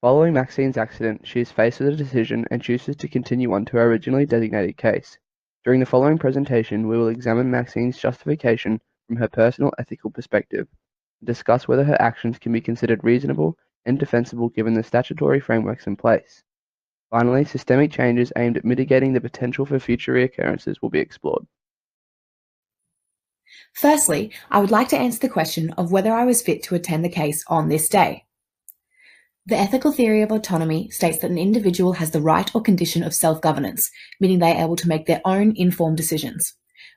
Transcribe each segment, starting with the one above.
Following Maxine's accident, she is faced with a decision and chooses to continue on to her originally designated case. During the following presentation, we will examine Maxine's justification from her personal ethical perspective and discuss whether her actions can be considered reasonable and defensible given the statutory frameworks in place. Finally, systemic changes aimed at mitigating the potential for future reoccurrences will be explored. Firstly, I would like to answer the question of whether I was fit to attend the case on this day. The ethical theory of autonomy states that an individual has the right or condition of self-governance, meaning they are able to make their own informed decisions.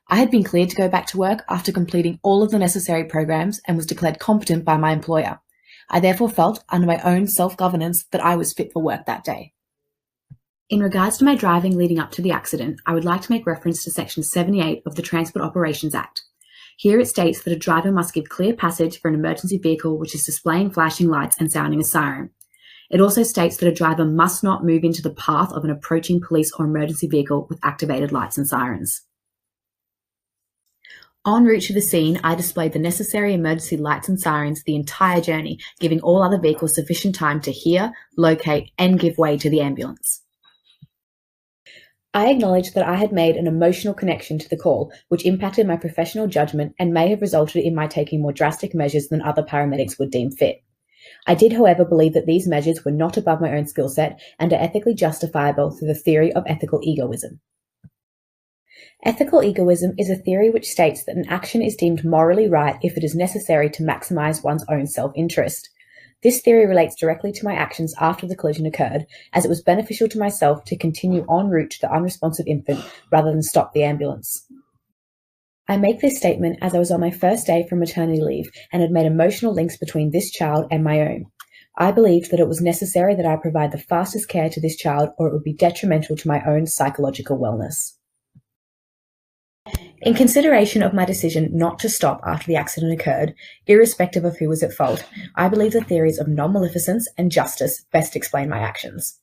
I had been cleared to go back to work after completing all of the necessary programs and was declared competent by my employer. I therefore felt, under my own self-governance, that I was fit for work that day. In regards to my driving leading up to the accident, I would like to make reference to Section 78 of the Transport Operations Act. Here it states that a driver must give clear passage for an emergency vehicle which is displaying flashing lights and sounding a siren. It also states that a driver must not move into the path of an approaching police or emergency vehicle with activated lights and sirens. En route to the scene, I displayed the necessary emergency lights and sirens the entire journey, giving all other vehicles sufficient time to hear, locate, and give way to the ambulance. I acknowledge that I had made an emotional connection to the call, which impacted my professional judgment and may have resulted in my taking more drastic measures than other paramedics would deem fit. I did, however, believe that these measures were not above my own skill set and are ethically justifiable through the theory of ethical egoism. Ethical egoism is a theory which states that an action is deemed morally right if it is necessary to maximize one's own self-interest. This theory relates directly to my actions after the collision occurred, as it was beneficial to myself to continue en route to the unresponsive infant rather than stop the ambulance. I make this statement as I was on my first day from maternity leave and had made emotional links between this child and my own. I believed that it was necessary that I provide the fastest care to this child or it would be detrimental to my own psychological wellness. In consideration of my decision not to stop after the accident occurred, irrespective of who was at fault, I believe the theories of non-maleficence and justice best explain my actions.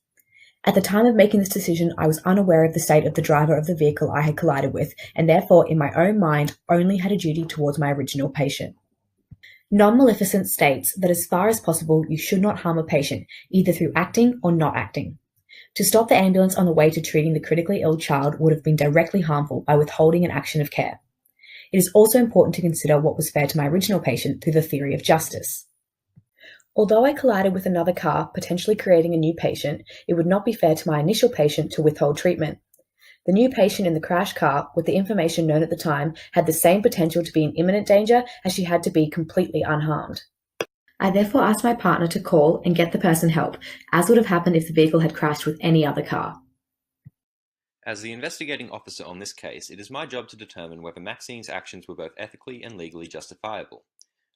At the time of making this decision, I was unaware of the state of the driver of the vehicle I had collided with, and therefore, in my own mind, only had a duty towards my original patient. Non-maleficence states that as far as possible, you should not harm a patient, either through acting or not acting. To stop the ambulance on the way to treating the critically ill child would have been directly harmful by withholding an action of care. It is also important to consider what was fair to my original patient through the theory of justice. Although I collided with another car, potentially creating a new patient, it would not be fair to my initial patient to withhold treatment. The new patient in the crashed car, with the information known at the time, had the same potential to be in imminent danger as she had to be completely unharmed. I therefore asked my partner to call and get the person help, as would have happened if the vehicle had crashed with any other car. As the investigating officer on this case, it is my job to determine whether Maxine's actions were both ethically and legally justifiable.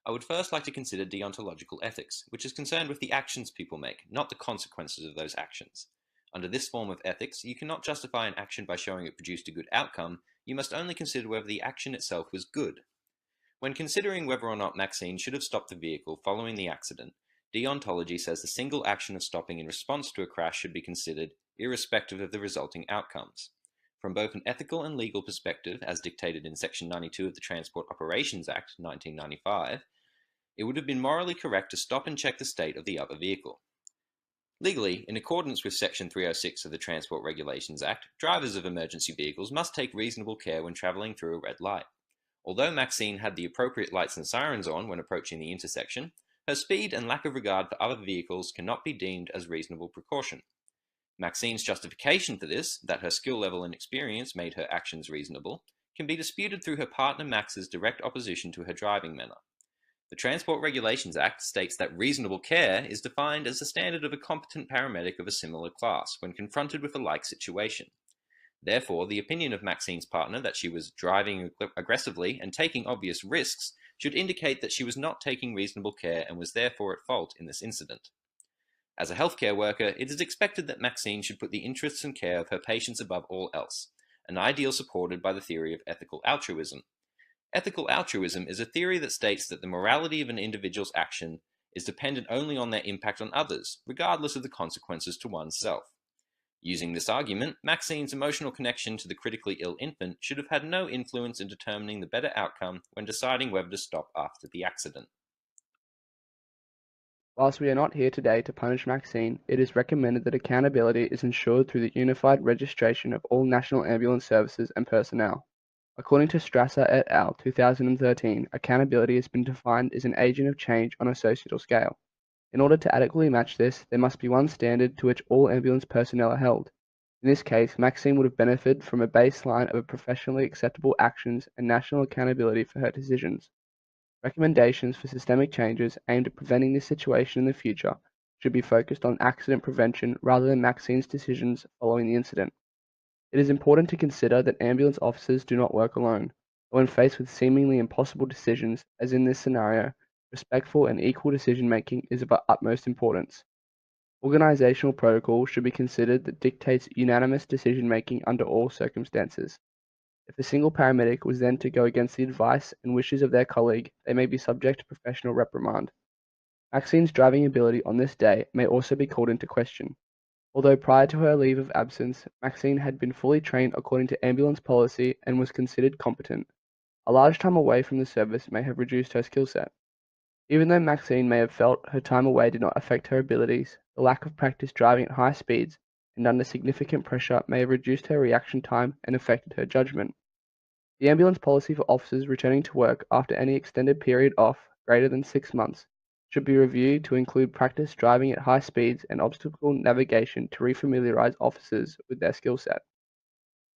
I would first like to consider deontological ethics, which is concerned with the actions people make, not the consequences of those actions. Under this form of ethics, you cannot justify an action by showing it produced a good outcome, you must only consider whether the action itself was good. When considering whether or not Maxine should have stopped the vehicle following the accident, deontology says the single action of stopping in response to a crash should be considered, irrespective of the resulting outcomes. From both an ethical and legal perspective, as dictated in Section 92 of the Transport Operations Act 1995, it would have been morally correct to stop and check the state of the other vehicle. Legally, in accordance with Section 306 of the Transport Regulations Act, drivers of emergency vehicles must take reasonable care when travelling through a red light. Although Maxine had the appropriate lights and sirens on when approaching the intersection, her speed and lack of regard for other vehicles cannot be deemed as reasonable precaution. Maxine's justification for this, that her skill level and experience made her actions reasonable, can be disputed through her partner Max's direct opposition to her driving manner. The Transport Regulations Act states that reasonable care is defined as the standard of a competent paramedic of a similar class when confronted with a like situation. Therefore, the opinion of Maxine's partner that she was driving aggressively and taking obvious risks should indicate that she was not taking reasonable care and was therefore at fault in this incident. As a healthcare worker, it is expected that Maxine should put the interests and care of her patients above all else, an ideal supported by the theory of ethical altruism. Ethical altruism is a theory that states that the morality of an individual's action is dependent only on their impact on others, regardless of the consequences to oneself. Using this argument, Maxine's emotional connection to the critically ill infant should have had no influence in determining the better outcome when deciding whether to stop after the accident. Whilst we are not here today to punish Maxine, it is recommended that accountability is ensured through the unified registration of all national ambulance services and personnel. According to Strasser et al. 2013, accountability has been defined as an agent of change on a societal scale. In order to adequately match this, there must be one standard to which all ambulance personnel are held. In this case, Maxine would have benefited from a baseline of professionally acceptable actions and national accountability for her decisions. Recommendations for systemic changes aimed at preventing this situation in the future should be focused on accident prevention rather than Maxine's decisions following the incident. It is important to consider that ambulance officers do not work alone. When faced with seemingly impossible decisions, as in this scenario, respectful and equal decision-making is of utmost importance. Organizational protocol should be considered that dictates unanimous decision-making under all circumstances. If a single paramedic was then to go against the advice and wishes of their colleague, they may be subject to professional reprimand. Maxine's driving ability on this day may also be called into question. Although prior to her leave of absence, Maxine had been fully trained according to ambulance policy and was considered competent. A large time away from the service may have reduced her skill set. Even though Maxine may have felt her time away did not affect her abilities, the lack of practice driving at high speeds and under significant pressure may have reduced her reaction time and affected her judgment. The ambulance policy for officers returning to work after any extended period off, greater than 6 months, should be reviewed to include practice driving at high speeds and obstacle navigation to refamiliarize officers with their skill set.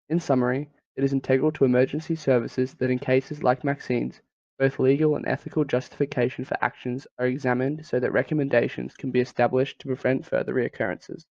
In summary, it is integral to emergency services that in cases like Maxine's, both legal and ethical justification for actions are examined so that recommendations can be established to prevent further reoccurrences.